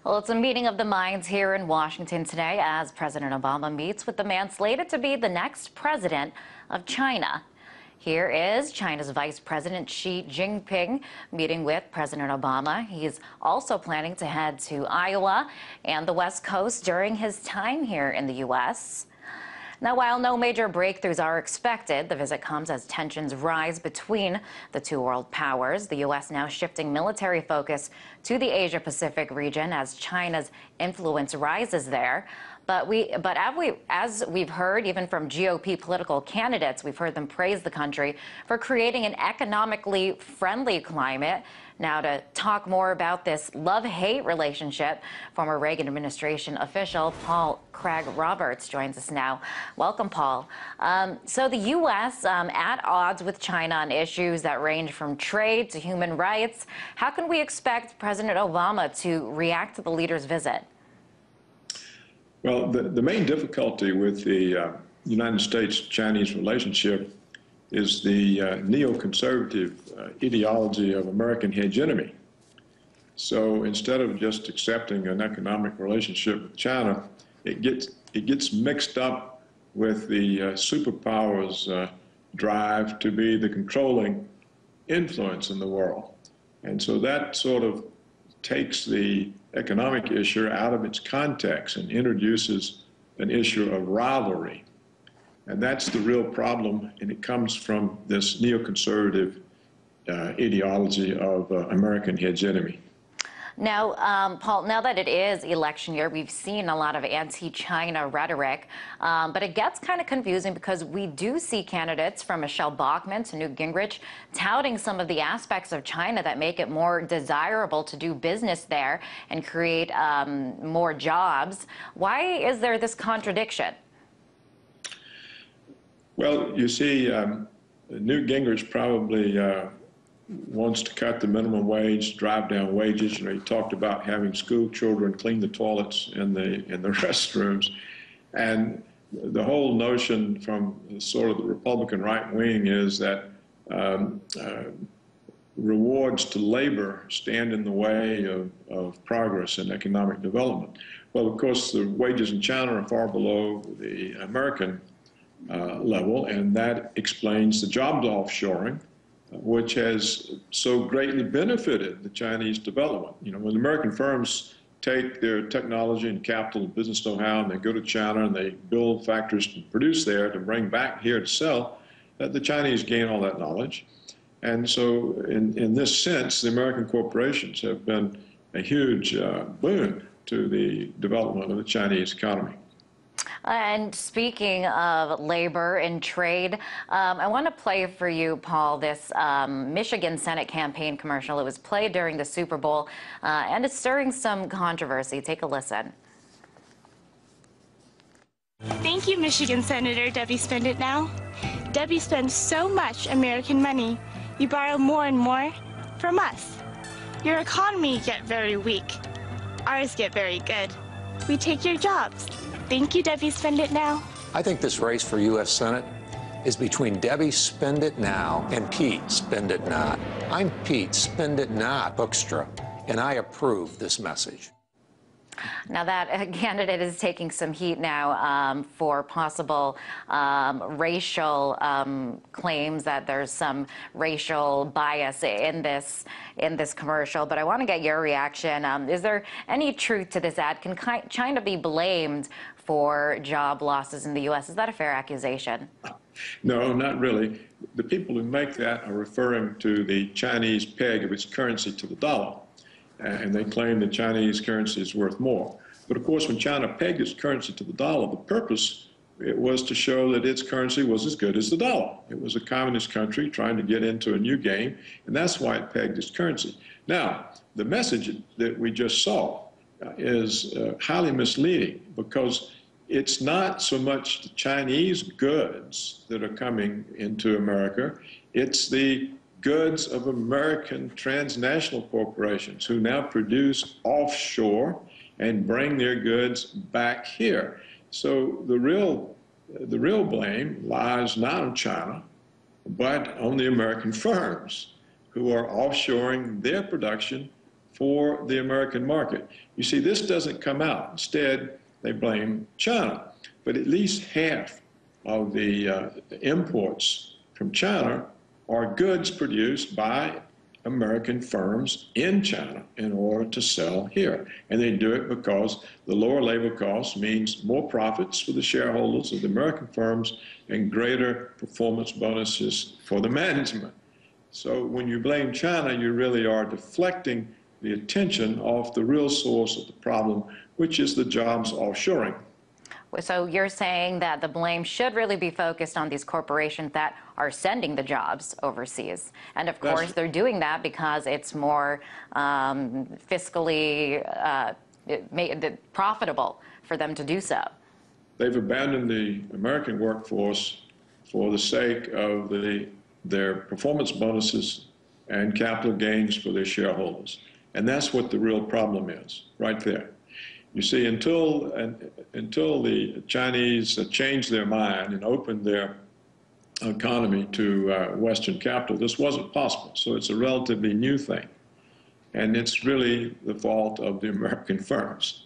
Well, it's a meeting of the minds here in Washington today as President Obama meets with the man slated to be the next president of China. Here is China's Vice President Xi Jinping meeting with President Obama. He's also planning to head to Iowa and the West Coast during his time here in the U.S. Now, while no major breakthroughs are expected, the visit comes as tensions rise between the two world powers. The U.S. now shifting military focus to the Asia-Pacific region as China's influence rises there. But as we've heard, even from GOP political candidates, we've heard them praise the country for creating an economically friendly climate. Now, to talk more about this love-hate relationship, former Reagan administration official Paul Craig-Roberts joins us now. Welcome, Paul. So the U.S. At odds with China on issues that range from trade to human rights. How can we expect President Obama to react to the leader's visit? Well, the main difficulty with the United States-Chinese relationship is the neoconservative ideology of American hegemony. So instead of just accepting an economic relationship with China, it gets mixed up with the superpowers' drive to be the controlling influence in the world. And so that sort of takes the economic issue out of its context and introduces an issue of rivalry. And that's the real problem, and it comes from this neoconservative ideology of American hegemony. Now, Paul, now that it is election year, we've seen a lot of anti-China rhetoric, but it gets kind of confusing because we do see candidates from Michelle Bachmann to Newt Gingrich touting some of the aspects of China that make it more desirable to do business there and create more jobs. Why is there this contradiction? Well, you see, Newt Gingrich probably wants to cut the minimum wage, drive down wages. You know, he talked about having school children clean the toilets in the restrooms, and the whole notion from sort of the Republican right wing is that rewards to labor stand in the way of progress and economic development. Well, of course, the wages in China are far below the American level, and that explains the jobs offshoring, which has so greatly benefited the Chinese development. You know, when American firms take their technology and capital and business know-how and they go to China and they build factories to produce there to bring back here to sell, the Chinese gain all that knowledge. And so in this sense, the American corporations have been a huge boon to the development of the Chinese economy. And speaking of labor and trade, I want to play for you, Paul, this Michigan Senate campaign commercial. It was played during the Super Bowl, and it's stirring some controversy. Take a listen. Thank you, Michigan Senator Debbie Spend It Now. Debbie spends so much American money. You borrow more and more from us. Your economy get very weak. Ours get very good. We take your jobs. Thank you, Debbie Spend It Now. I think this race for U.S. Senate is between Debbie Spend It Now and Pete Spend It Not. I'm Pete Spend It Not Hoekstra, and I approve this message. Now that candidate is taking some heat now for possible racial claims that there's some racial bias in this commercial. But I want to get your reaction. Is there any truth to this ad? Can China be blamed for job losses in the U.S.? Is that a fair accusation? No, not really. The people who make that are referring to the Chinese peg of its currency to the dollar. And they claim the Chinese currency is worth more. But of course, when China pegged its currency to the dollar, the purpose it was to show that its currency was as good as the dollar. It was a communist country trying to get into a new game, and that's why it pegged its currency. Now, the message that we just saw is highly misleading because it's not so much the Chinese goods that are coming into America, it's the goods of American transnational corporations who now produce offshore and bring their goods back here. So the real blame lies not on China, but on the American firms who are offshoring their production for the American market. You see, this doesn't come out. Instead, they blame China. But at least half of the imports from China are goods produced by American firms in China in order to sell here. And they do it because the lower labor cost means more profits for the shareholders of the American firms and greater performance bonuses for the management. So when you blame China, you really are deflecting the attention off the real source of the problem, which is the jobs offshoring. So you're saying that the blame should really be focused on these corporations that are sending the jobs overseas. And of course, they're doing that because it's more fiscally profitable for them to do so. They've abandoned the American workforce for the sake of their performance bonuses and capital gains for their shareholders. And that's what the real problem is, right there. You see, until the Chinese changed their mind and opened their economy to Western capital, this wasn't possible. So it's a relatively new thing. And it's really the fault of the American firms.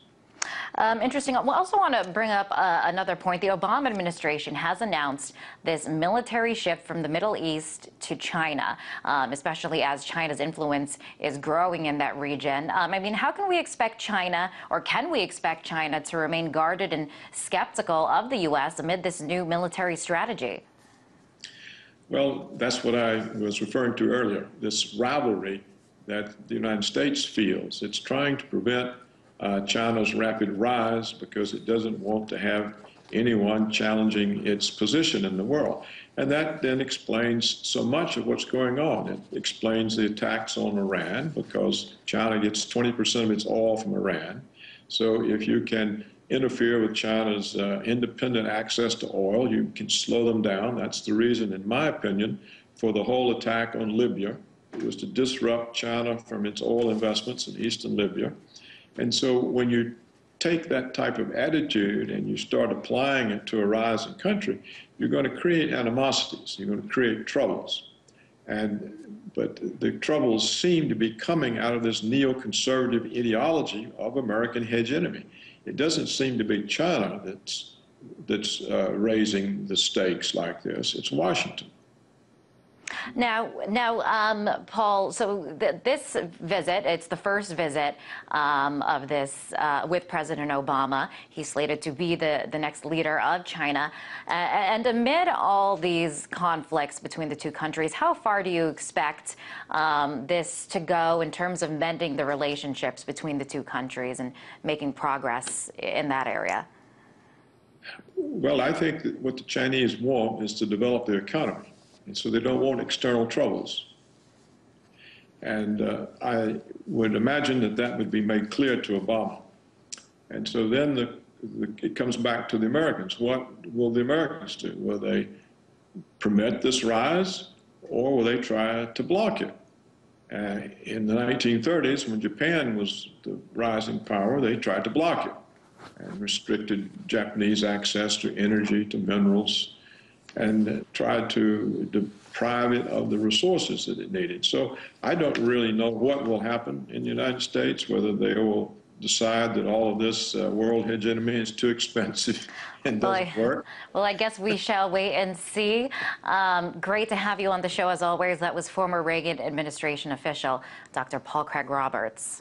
Interesting. We also want to bring up another point. The Obama administration has announced this military shift from the Middle East to China, especially as China's influence is growing in that region. I mean, how can we expect China, or can we expect China to remain guarded and skeptical of the U.S. amid this new military strategy? Well, that's what I was referring to earlier, this rivalry that the United States feels. It's trying to prevent China's rapid rise because it doesn't want to have anyone challenging its position in the world. And that then explains so much of what's going on. It explains the attacks on Iran because China gets 20% of its oil from Iran. So if you can interfere with China's independent access to oil, you can slow them down. That's the reason, in my opinion, for the whole attack on Libya. It was to disrupt China from its oil investments in eastern Libya. And so when you take that type of attitude and you start applying it to a rising country, you're going to create animosities. You're going to create troubles. But the troubles seem to be coming out of this neoconservative ideology of American hegemony. It doesn't seem to be China that's raising the stakes like this. It's Washington. Now, Paul, so this visit, it's the first visit of this with President Obama. He's slated to be the next leader of China. And amid all these conflicts between the two countries, how far do you expect this to go in terms of mending the relationships between the two countries and making progress in that area? Well, I think that what the Chinese want is to develop their economy. And so they don't want external troubles. And I would imagine that that would be made clear to Obama. And so then it comes back to the Americans. What will the Americans do? Will they permit this rise, or will they try to block it? In the 1930s, when Japan was the rising power, they tried to block it and restricted Japanese access to energy, to minerals, and tried to deprive it of the resources that it needed. So I don't really know what will happen in the United States, whether they will decide that all of this world hegemony is too expensive and doesn't work. Well, I guess we shall wait and see. Great to have you on the show as always. That was former Reagan administration official, Dr. Paul Craig Roberts.